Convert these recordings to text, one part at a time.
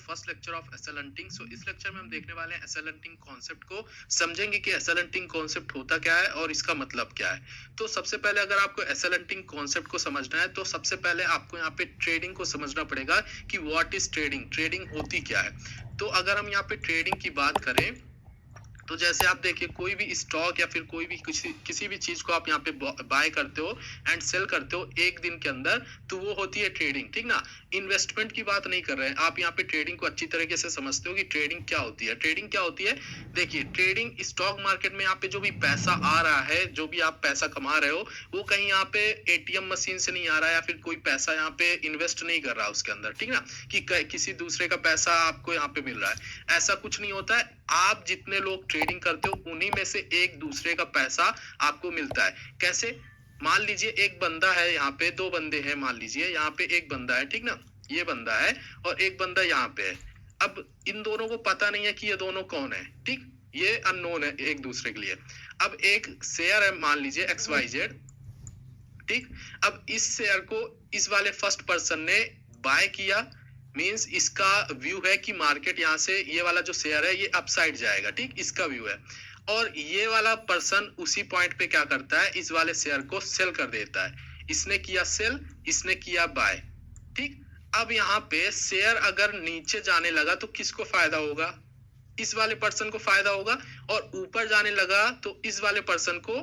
First lecture of SL hunting. So इस lecture में हम देखने वाले हैं एसएल हंटिंग कॉन्सेप्ट को, समझेंगे कि एसएल हंटिंग कॉन्सेप्ट होता क्या है और इसका मतलब क्या है। तो सबसे पहले अगर आपको एसएल हंटिंग कॉन्सेप्ट को समझना है तो सबसे पहले आपको यहाँ पे ट्रेडिंग को समझना पड़ेगा कि व्हाट इज ट्रेडिंग, ट्रेडिंग होती क्या है। तो अगर हम यहाँ पे ट्रेडिंग की बात करें तो जैसे आप देखिए कोई भी स्टॉक या फिर कोई भी किसी भी चीज को आप यहाँ पे बाय करते हो एंड सेल करते हो एक दिन के अंदर, तो वो होती है ट्रेडिंग, ठीक ना। इन्वेस्टमेंट की बात नहीं कर रहे हैं, आप यहाँ पे ट्रेडिंग को अच्छी तरीके से समझते हो कि ट्रेडिंग क्या होती है। ट्रेडिंग क्या होती है, देखिए ट्रेडिंग स्टॉक मार्केट में यहाँ पे जो भी पैसा आ रहा है, जो भी आप पैसा कमा रहे हो, वो कहीं यहाँ पे एटीएम मशीन से नहीं आ रहा है या फिर कोई पैसा यहाँ पे इन्वेस्ट नहीं कर रहा है उसके अंदर, ठीक ना, कि किसी दूसरे का पैसा आपको यहाँ पे मिल रहा है, ऐसा कुछ नहीं होता है। आप जितने लोग ट्रेडिंग करते हो उन्हीं में से एक दूसरे का पैसा आपको मिलता है। कैसे, मान लीजिए एक बंदा है, यहाँ पे दो बंदे हैं, मान लीजिए यहाँ पे एक बंदा है, ठीक ना, ये बंदा है और एक बंदा यहाँ पे है। अब इन दोनों को पता नहीं है कि ये दोनों कौन है, ठीक, ये अननोन है एक दूसरे के लिए। अब एक शेयर है मान लीजिए XYZ, ठीक। अब इस शेयर को इस वाले फर्स्ट पर्सन ने बाय किया, मींस इसका व्यू है कि मार्केट यहाँ से ये वाला जो शेयर है ये अपसाइड जाएगा, ठीक, इसका व्यू है। और ये वाला पर्सन उसी पॉइंट पे क्या करता है, इस वाले शेयर को सेल कर देता है। इसने किया सेल, इसने किया बाय, ठीक। अब यहाँ पे शेयर अगर नीचे जाने लगा तो किसको फायदा होगा, इस वाले पर्सन को फायदा होगा, और ऊपर जाने लगा तो इस वाले पर्सन को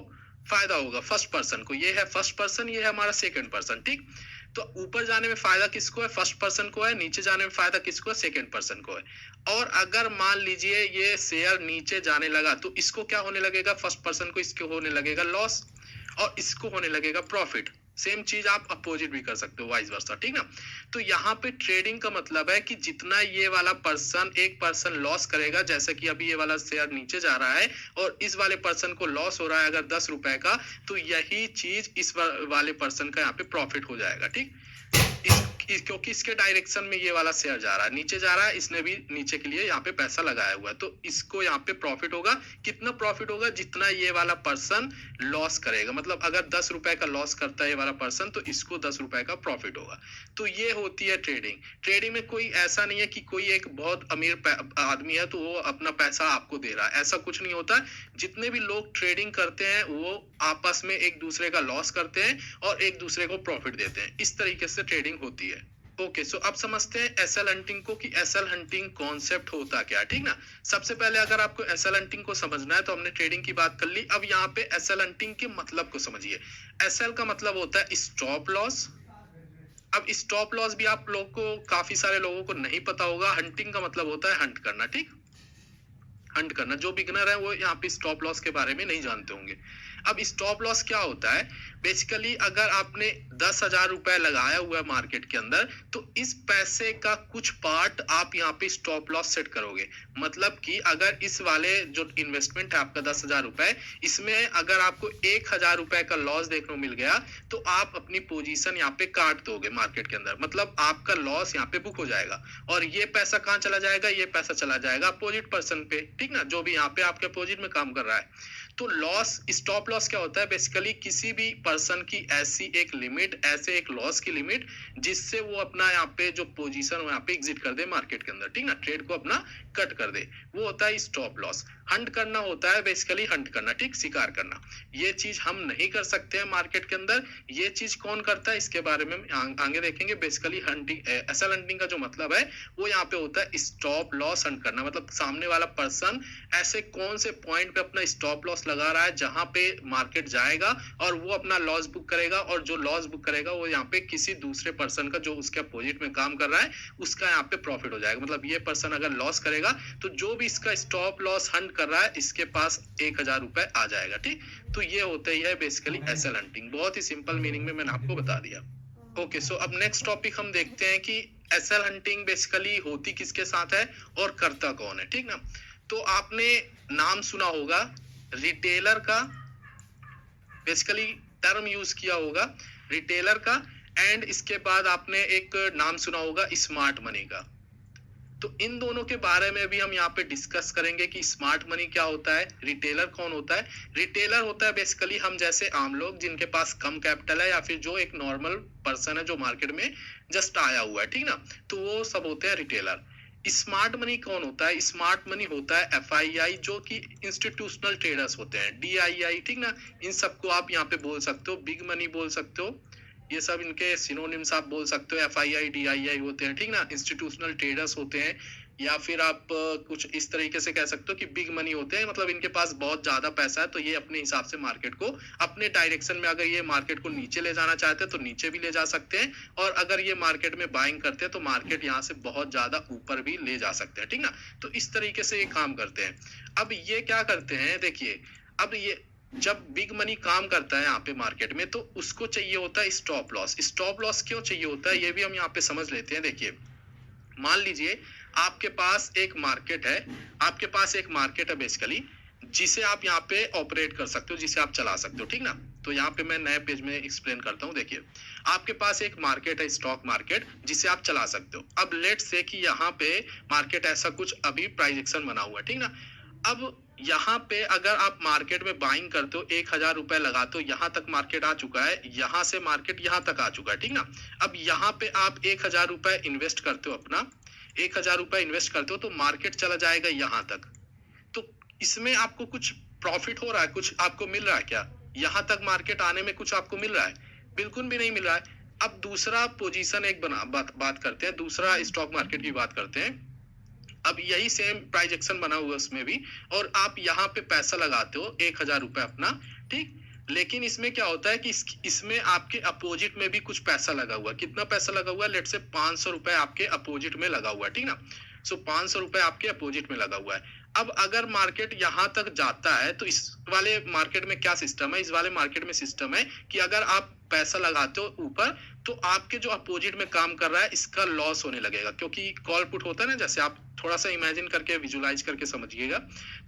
फायदा होगा, फर्स्ट पर्सन को। ये है फर्स्ट पर्सन, ये है हमारा सेकंड पर्सन, ठीक। तो ऊपर जाने में फायदा किसको है, फर्स्ट पर्सन को है, नीचे जाने में फायदा किसको है, सेकंड पर्सन को है। और अगर मान लीजिए ये शेयर नीचे जाने लगा तो इसको क्या होने लगेगा, फर्स्ट पर्सन को इसको होने लगेगा लॉस और इसको होने लगेगा प्रॉफिट। सेम चीज आप अपोजिट भी कर सकते हो, वाइस वर्सा, ठीक ना। तो यहाँ पे ट्रेडिंग का मतलब है कि जितना ये वाला पर्सन, एक पर्सन लॉस करेगा, जैसे कि अभी ये वाला शेयर नीचे जा रहा है और इस वाले पर्सन को लॉस हो रहा है अगर 10 रुपए का, तो यही चीज इस वाले पर्सन का यहाँ पे प्रॉफिट हो जाएगा, ठीक। क्योंकि इसके डायरेक्शन में ये वाला शेयर जा रहा है, नीचे जा रहा है, इसने भी नीचे के लिए यहाँ पे पैसा लगाया हुआ है, तो इसको यहाँ पे प्रॉफिट होगा। कितना प्रॉफिट होगा, जितना ये वाला पर्सन लॉस करेगा, मतलब अगर 10 रुपए का लॉस करता है ये वाला पर्सन तो इसको 10 रुपए का प्रॉफिट होगा। तो ये होती है ट्रेडिंग। ट्रेडिंग में कोई ऐसा नहीं है कि कोई एक बहुत अमीर आदमी है तो वो अपना पैसा आपको दे रहा है, ऐसा कुछ नहीं होता। जितने भी लोग ट्रेडिंग करते हैं वो आपस में एक दूसरे का लॉस करते हैं और एक दूसरे को प्रॉफिट देते हैं, इस तरीके से ट्रेडिंग होती है। ओके, सो अब समझते हैं एसएल हंटिंग को कि एसएल हंटिंग कॉन्सेप्ट होता क्या है, ठीक ना। सबसे पहले अगर आपको एसएल हंटिंग को समझना है तो हमने ट्रेडिंग की बात कर ली। अब यहाँ पे एसएल हंटिंग के मतलब को समझिए। एसएल का मतलब होता है स्टॉप लॉस। अब स्टॉप लॉस भी आप लोग को, काफी सारे लोगों को नहीं पता होगा। हंटिंग का मतलब होता है हंट करना, ठीक, हंट करना। जो बिगनर है वो यहाँ पे स्टॉप लॉस के बारे में नहीं जानते होंगे। अब स्टॉप लॉस क्या होता है, बेसिकली अगर आपने 10,000 रुपए लगाया हुआ है मार्केट के अंदर, तो इस पैसे का कुछ पार्ट आप यहाँ पे स्टॉप लॉस सेट करोगे। मतलब कि अगर इस वाले जो इन्वेस्टमेंट है आपका 10,000 रुपए, इसमें अगर आपको 1,000 रुपए का लॉस देखने को मिल गया तो आप अपनी पोजीशन यहाँ पे काट दोगे मार्केट के अंदर, मतलब आपका लॉस यहाँ पे बुक हो जाएगा। और ये पैसा कहाँ चला जाएगा, ये पैसा चला जाएगा अपोजिट पर्सन पे, ठीक ना, जो भी यहाँ पे आपके अपोजिट में काम कर रहा है। तो लॉस, स्टॉप लॉस क्या होता है, बेसिकली किसी भी पर्सन की ऐसी एक लिमिट, ऐसे एक लॉस की लिमिट जिससे वो अपना यहाँ पे जो पोजीशन हो यहाँ पे एग्जिट कर दे मार्केट के अंदर, ठीक ना, ट्रेड को अपना कट कर दे, वो होता है स्टॉप लॉस। हंट करना होता है बेसिकली हंट करना, ठीक, शिकार करना। ये चीज हम नहीं कर सकते हैं मार्केट के अंदर। ये चीज कौन करता है इसके बारे में आगे देखेंगे। बेसिकली हंटिंग, एसएल हंटिंग का जो मतलब है वो यहाँ पे होता है स्टॉप लॉस हंट करना। मतलब सामने वाला पर्सन ऐसे कौन से पॉइंट पे अपना स्टॉप लॉस लगा रहा है जहां पे मार्केट जाएगा और वो अपना लॉस बुक करेगा, और जो लॉस बुक करेगा वो यहाँ पे किसी दूसरे पर्सन का जो उसके अपोजिट में काम कर रहा है उसका यहाँ पे प्रॉफिट हो जाएगा। मतलब ये पर्सन अगर लॉस करेगा तो जो भी इसका स्टॉप लॉस हंट कर रहा है इसके पास 1,000 रुपए आ जाएगा, ठीक। तो ये होता ही है बेसिकली एसएल हंटिंग। बहुत ही सिंपल मीनिंग में मैंने आपको बता दिया। ओके, सो अब नेक्स्ट टॉपिक हम देखते हैं कि एसएल हंटिंग बेसिकली होती किसके साथ है और करता कौन है, ठीक ना। तो आपने नाम सुना होगा रिटेलर का, बेसिकली टर्म यूज किया होगा रिटेलर का, एंड इसके बाद आपने एक नाम सुना होगा स्मार्ट मनी का। तो इन दोनों के बारे में भी हम यहाँ पे डिस्कस करेंगे कि स्मार्ट मनी क्या होता है, रिटेलर कौन होता है। रिटेलर होता है बेसिकली हम जैसे आम लोग जिनके पास कम कैपिटल है या फिर जो एक नॉर्मल पर्सन है जो मार्केट में जस्ट आया हुआ है, ठीक ना, तो वो सब होते हैं रिटेलर। स्मार्ट मनी कौन होता है? स्मार्ट मनी होता है एफआईआई, जो कि इंस्टीट्यूशनल ट्रेडर्स होते हैं, डीआईआई, ठीक ना। इन सबको आप यहाँ पे बोल सकते हो, बिग मनी बोल सकते हो, ये सब इनके सिनोनिम्स आप बोल सकते हो। एफआईआई डीआईआई होते हैं, ठीक ना, इंस्टीट्यूशनल ट्रेडर्स होते हैं। या फिर आप कुछ इस तरीके से कह सकते हो कि बिग मनी होते हैं, मतलब इनके पास बहुत ज्यादा पैसा है, तो ये अपने हिसाब से मार्केट को अपने डायरेक्शन में, अगर ये मार्केट को नीचे ले जाना चाहते हैं तो नीचे भी ले जा सकते हैं, और अगर ये मार्केट में बाइंग करते हैं तो मार्केट यहाँ से बहुत ज्यादा ऊपर भी ले जा सकते हैं, ठीक ना। तो इस तरीके से ये काम करते हैं। अब ये क्या करते हैं, देखिए, अब ये जब बिग मनी काम करता है यहाँ पे मार्केट में, तो उसको चाहिए होता है स्टॉप लॉस। स्टॉप लॉस क्यों चाहिए होता है, ये भी हम यहाँ पे समझ लेते हैं। देखिए, मान लीजिए आपके पास एक मार्केट है, आपके पास एक मार्केट है बेसिकली, जिसे आप यहाँ पे ऑपरेट कर सकते हो, जिसे आप चला सकते हो, ठीक ना। तो यहाँ पे मैं नए पेज में एक्सप्लेन करता हूँ। देखिए, आपके पास एक मार्केट है, स्टॉक मार्केट, जिसे आप चला सकते हो। अब लेट्स से कि यहाँ पे मार्केट ऐसा कुछ अभी प्राइस एक्शन बना हुआ है, ठीक ना। अब यहाँ पे अगर आप मार्केट में बाइंग करते हो, 1,000 रुपए लगाते हो, यहाँ तक मार्केट आ चुका है, यहाँ से मार्केट यहाँ तक आ चुका है, ठीक ना। अब यहाँ पे आप 1,000 रुपए इन्वेस्ट करते हो, अपना 1,000 रुपए इन्वेस्ट करते हो, तो मार्केट चला जाएगा यहाँ तक। तो इसमें आपको कुछ प्रॉफिट हो रहा है, कुछ आपको मिल रहा है क्या? यहाँ तक मार्केट आने में कुछ आपको मिल रहा है? बिल्कुल भी नहीं मिल रहा है। अब दूसरा पोजीशन एक बात करते हैं, दूसरा स्टॉक मार्केट की बात करते हैं। अब यही सेम प्राइस एक्शन बना हुआ है उसमें भी, और आप यहाँ पे पैसा लगाते हो 1,000 रुपए अपना, ठीक। लेकिन इसमें क्या होता है कि इसमें आपके अपोजिट में भी कुछ पैसा लगा हुआ है। कितना पैसा लगा हुआ है? लेट से 500 रुपए आपके अपोजिट में लगा हुआ है, ठीक ना। सो 500 रुपए आपके अपोजिट में लगा हुआ है। अब अगर मार्केट यहाँ तक जाता है, तो इस वाले मार्केट में क्या सिस्टम है? इस वाले मार्केट में सिस्टम है कि अगर आप पैसा लगाते हो ऊपर, तो आपके जो अपोजिट में काम कर रहा है, इसका लॉस होने लगेगा, क्योंकि कॉल पुट होता है ना, जैसे आप थोड़ा सा इमेजिन करके, विजुलाइज करके समझिएगा।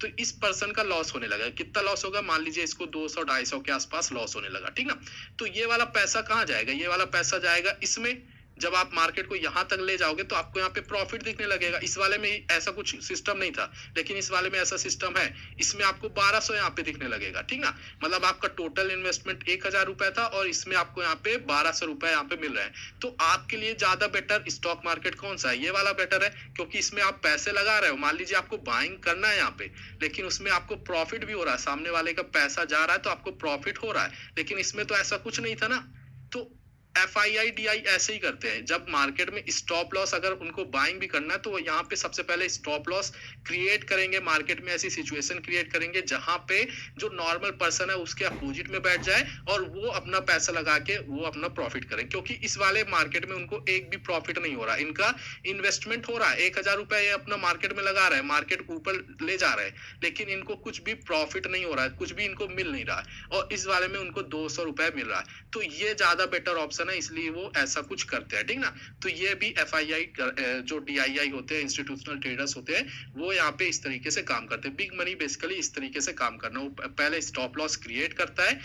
तो इस पर्सन का लॉस होने लगा। कितना लॉस होगा? मान लीजिए इसको 200-250 के आसपास लॉस होने लगा, ठीक ना। तो ये वाला पैसा कहाँ जाएगा? ये वाला पैसा जाएगा इसमें। जब आप मार्केट को यहाँ तक ले जाओगे, तो आपको यहाँ पे प्रॉफिट दिखने लगेगा। इस वाले में ऐसा कुछ सिस्टम नहीं था, लेकिन इस वाले में ऐसा सिस्टम है। इसमें आपको 1200 यहाँ पे दिखने लगेगा, ठीक ना। मतलब आपका टोटल इन्वेस्टमेंट 1,000 रुपए था, और इसमें आपको यहाँ पे 1200 रुपए यहाँ पे मिल रहे हैं। तो आपके लिए ज्यादा बेटर स्टॉक मार्केट कौन सा है? ये वाला बेटर है, क्योंकि इसमें आप पैसे लगा रहे हो। मान लीजिए आपको बाइंग करना है यहाँ पे, लेकिन उसमें आपको प्रॉफिट भी हो रहा है, सामने वाले का पैसा जा रहा है तो आपको प्रॉफिट हो रहा है। लेकिन इसमें तो ऐसा कुछ नहीं था ना। तो एफआईआई डीआई ऐसे ही करते हैं। जब मार्केट में स्टॉप लॉस, अगर उनको बाइंग भी करना है, तो वो यहाँ पे सबसे पहले स्टॉप लॉस क्रिएट करेंगे। मार्केट में ऐसी सिचुएशन क्रिएट करेंगे जहां पे जो नॉर्मल पर्सन है उसके अपोजिट में बैठ जाए, और वो अपना पैसा लगा के वो अपना प्रॉफिट करें। क्योंकि इस वाले मार्केट में उनको एक भी प्रॉफिट नहीं हो रहा। इनका इन्वेस्टमेंट हो रहा है, 1,000 रुपए ये अपना मार्केट में लगा रहे हैं, मार्केट ऊपर ले जा रहे हैं, लेकिन इनको कुछ भी प्रॉफिट नहीं हो रहा है, कुछ भी इनको मिल नहीं रहा है। और इस वाले में उनको 200 रुपए मिल रहा है। तो ये ज्यादा बेटर ऑप्शन है, इसलिए वो ऐसा कुछ करते हैं, ठीक ना। तो ये भी एफआईआई, जो डीआईआई होते हैं, इंस्टीट्यूशनल ट्रेडर्स होते हैं, वो यहाँ पे इस तरीके से काम करते हैं। बिग मनी बेसिकली इस तरीके से काम करना, वो पहले स्टॉप लॉस क्रिएट करता है,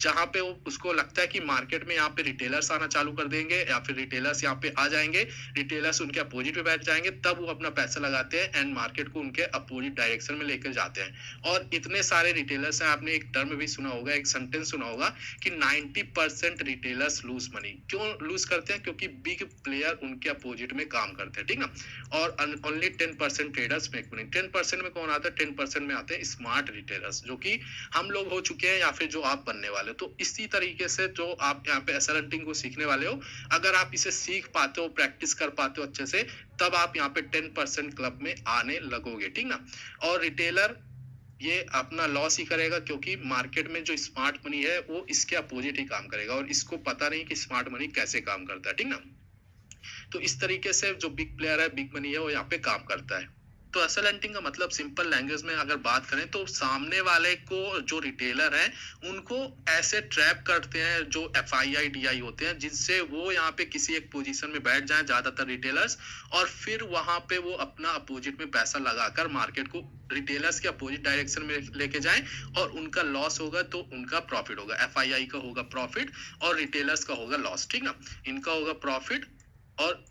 जहां पे उसको लगता है कि मार्केट में यहाँ पे रिटेलर्स आना चालू कर देंगे, या फिर रिटेलर्स यहाँ पे आ जाएंगे, रिटेलर्स उनके अपोजिट में बैठ जाएंगे, तब वो अपना पैसा लगाते हैं एंड मार्केट को उनके अपोजिट डायरेक्शन में लेकर जाते हैं। और इतने सारे रिटेलर्स हैं, आपने एक टर्म भी सुना होगा, एक सेंटेंस सुना होगा कि 90% रिटेलर्स लूज मनी। क्यों लूज करते हैं? क्योंकि बिग प्लेयर उनके अपोजिट में काम करते हैं, ठीक ना। और ओनली 10% ट्रेडर्स मेक मनी। 10% में कौन आता है? 10% में आते हैं स्मार्ट रिटेलर्स, जो कि हम लोग हो चुके हैं, या फिर जो आप बनने वाले। तो इसी तरीके से जो आप यहाँ पे एसएलएनटिंग को सीखने वाले हो, अगर आप इसे सीख पाते हो, प्रैक्टिस कर पाते हो अच्छे से, तब आप यहाँ पे 10% क्लब में आने लगोगे, ठीक ना। और रिटेलर ये अपना लॉस ही करेगा, क्योंकि मार्केट में जो स्मार्ट मनी है वो इसके अपोजिट ही काम करेगा, और इसको पता नहीं कि स्मार्ट मनी कैसे काम करता है, ठीक ना। तो इस तरीके से जो बिग प्लेयर है, बिग मनी है, वो यहाँ पे काम करता है। तो एसएलएनटिंग का मतलब सिंपल लैंग्वेज में अगर बात करें, तो सामने वाले को, जो रिटेलर है, उनको ऐसे ट्रैप करते हैं जो एफआईआई डीआई होते हैं, जिससे वो यहाँ पे किसी एक पोजीशन में बैठ जाएं, ज्यादातर रिटेलर्स, और फिर वहां पे वो अपना अपोजिट में पैसा लगाकर मार्केट को रिटेलर्स के अपोजिट डायरेक्शन में लेके जाएं, और उनका लॉस होगा तो उनका प्रॉफिट होगा। एफआईआई का होगा प्रॉफिट और रिटेलर्स का होगा लॉस, ठीक ना। इनका होगा प्रॉफिट, और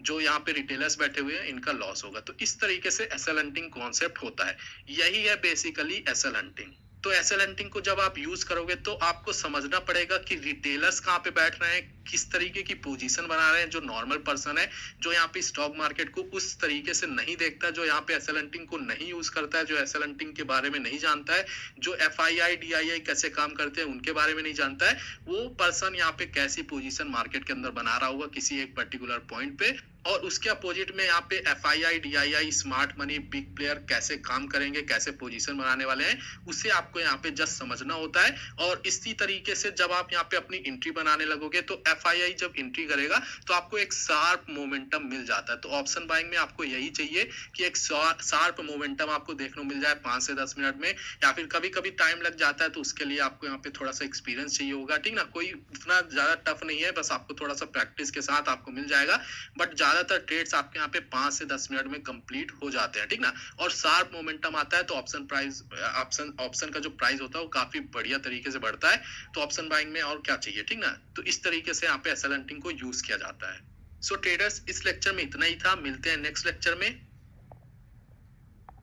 जो यहाँ पे रिटेलर्स बैठे हुए हैं, इनका लॉस होगा। तो इस तरीके से एसएल हंटिंग कॉन्सेप्ट होता है। यही है बेसिकली एसएल हंटिंग। तो एसएल हंटिंग को जब आप यूज करोगे तो आपको समझना पड़ेगा कि रिटेलर्स कहाँ पे बैठ रहे हैं, किस तरीके की पोजीशन बना रहे हैं। जो नॉर्मल पर्सन है, जो यहाँ पे स्टॉक मार्केट को उस तरीके से नहीं देखता, जो यहाँ पे एसएल हंटिंग को नहीं यूज करता है, जो एसएल हंटिंग के बारे में नहीं जानता है, जो एफआईआई डीआईआई कैसे काम करते हैं उनके बारे में नहीं जानता है, वो पर्सन यहाँ पे कैसी पोजीशन मार्केट के अंदर बना रहा होगा किसी एक पर्टिकुलर पॉइंट पे, और उसके अपोजिट में यहाँ पे FII DII smart money big player कैसे काम करेंगे, कैसे पोजीशन बनाने वाले हैं, उसे आपको यहाँ पे जस्ट समझना होता है। और इसी तरीके से जब आप यहाँ पे अपनी एंट्री बनाने लगोगे तो एफआईआई जब एंट्री करेगा तो आपको एक शार्प मोमेंटम मिल जाता है। तो ऑप्शन बाइंग में आपको यही चाहिए कि एक शार्प मोमेंटम आपको देखने को मिल जाए 5 से 10 मिनट में, या फिर कभी कभी टाइम लग जाता है, तो उसके लिए आपको यहाँ पे थोड़ा सा एक्सपीरियंस चाहिए होगा, ठीक ना। कोई इतना ज्यादा टफ नहीं है, बस आपको थोड़ा सा प्रैक्टिस के साथ आपको मिल जाएगा। बट ज्यादातर ट्रेड्स आपके यहाँ पे 5 से 10 मिनट में कंप्लीट हो जाते हैं, ठीक ना। और शार्प मोमेंटम आता है तो ऑप्शन का जो प्राइस होता है वो काफी बढ़िया तरीके से बढ़ता है। तो ऑप्शन बाइंग में और क्या चाहिए, ठीक ना। तो इस तरीके से यहाँ पे एसएल हंटिंग को यूज किया जाता है। सो ट्रेडर्स, इस लेक्चर में इतना ही था। मिलते हैं नेक्स्ट लेक्चर में।